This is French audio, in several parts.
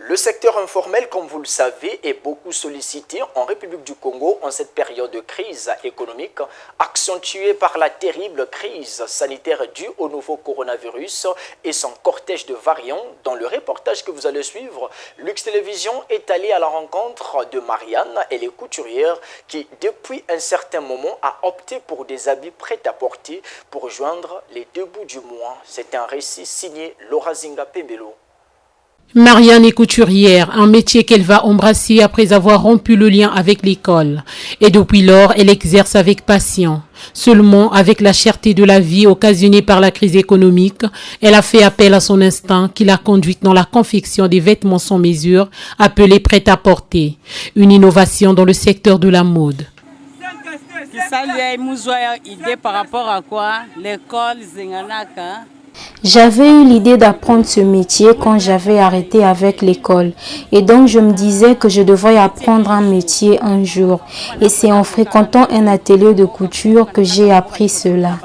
Le secteur informel, comme vous le savez, est beaucoup sollicité en République du Congo en cette période de crise économique, accentuée par la terrible crise sanitaire due au nouveau coronavirus et son cortège de variants. Dans le reportage que vous allez suivre, Lux Télévision est allé à la rencontre de Marianne, elle est couturière qui, depuis un certain moment, a opté pour des habits prêts à porter pour joindre les deux bouts du mois. C'est un récit signé Laura Zinga Pembelo. Marianne est couturière, un métier qu'elle va embrasser après avoir rompu le lien avec l'école. Et depuis lors, elle exerce avec passion. Seulement, avec la cherté de la vie occasionnée par la crise économique, elle a fait appel à son instinct qui l'a conduite dans la confection des vêtements sans mesure, appelés prêt-à-porter. Une innovation dans le secteur de la mode. Ça lui a une idée par rapport à quoi l'école Zenganaka. J'avais eu l'idée d'apprendre ce métier quand j'avais arrêté avec l'école. Et donc je me disais que je devrais apprendre un métier un jour. Et c'est en fréquentant un atelier de couture que j'ai appris cela.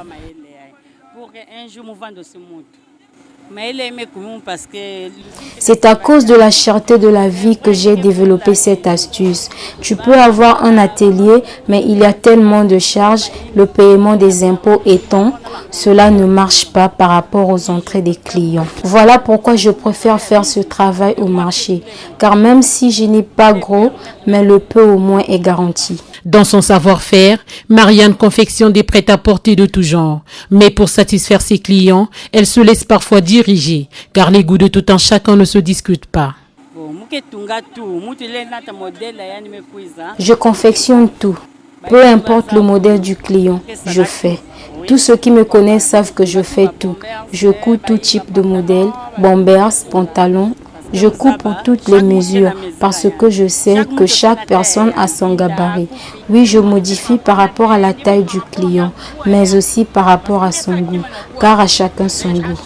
C'est à cause de la cherté de la vie que j'ai développé cette astuce. Tu peux avoir un atelier, mais il y a tellement de charges, le paiement des impôts étant, cela ne marche pas par rapport aux entrées des clients. Voilà pourquoi je préfère faire ce travail au marché, car même si je n'ai pas gros, mais le peu au moins est garanti. Dans son savoir-faire, Marianne confectionne des prêt-à-porter de tout genre. Mais pour satisfaire ses clients, elle se laisse parfois diriger, car les goûts de tout un chacun ne se discutent pas. Je confectionne tout. Peu importe le modèle du client, je fais. Tous ceux qui me connaissent savent que je fais tout. Je couds tout type de modèle, bombers, pantalons. Je couds pour toutes les mesures parce que je sais que chaque personne a son gabarit. Oui, je modifie par rapport à la taille du client, mais aussi par rapport à son goût, car à chacun son goût.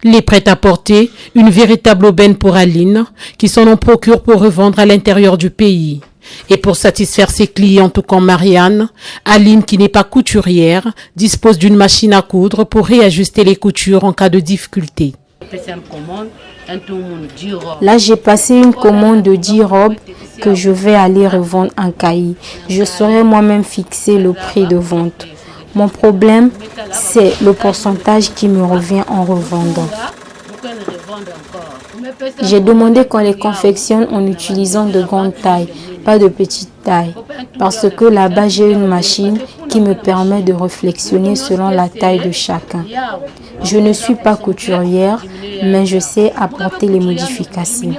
Les prêt-à-porter, une véritable aubaine pour Aline, qui s'en en procure pour revendre à l'intérieur du pays. Et pour satisfaire ses clients tout comme Marianne, Aline, qui n'est pas couturière, dispose d'une machine à coudre pour réajuster les coutures en cas de difficulté. Là, j'ai passé une commande de 10 robes que je vais aller revendre en Caï. Je saurais moi-même fixer le prix de vente. Mon problème, c'est le pourcentage qui me revient en revendant. J'ai demandé qu'on les confectionne en utilisant de grandes tailles, pas de petites tailles, parce que là-bas j'ai une machine qui me permet de réflexionner selon la taille de chacun. Je ne suis pas couturière, mais je sais apporter les modifications.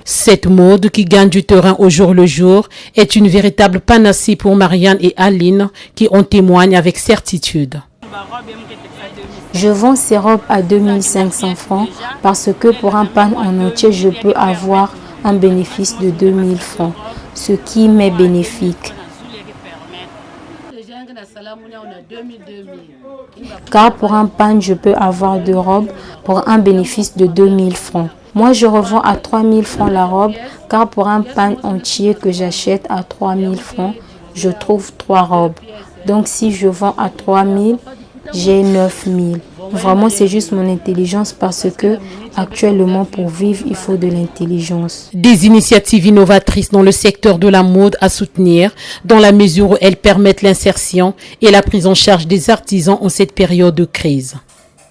Cette mode qui gagne du terrain au jour le jour est une véritable panacée pour Marianne et Aline qui en témoignent avec certitude. Je vends ces robes à 2500 francs parce que pour un pan en entier, je peux avoir un bénéfice de 2000 francs, ce qui m'est bénéfique. Car pour un pan, je peux avoir 2 robes pour un bénéfice de 2000 francs. Moi, je revends à 3000 francs la robe, car pour un pan entier que j'achète à 3000 francs, je trouve 3 robes. Donc, si je vends à 3000, j'ai 9000. Vraiment, c'est juste mon intelligence parce que actuellement, pour vivre, il faut de l'intelligence. Des initiatives innovatrices dans le secteur de la mode à soutenir, dans la mesure où elles permettent l'insertion et la prise en charge des artisans en cette période de crise.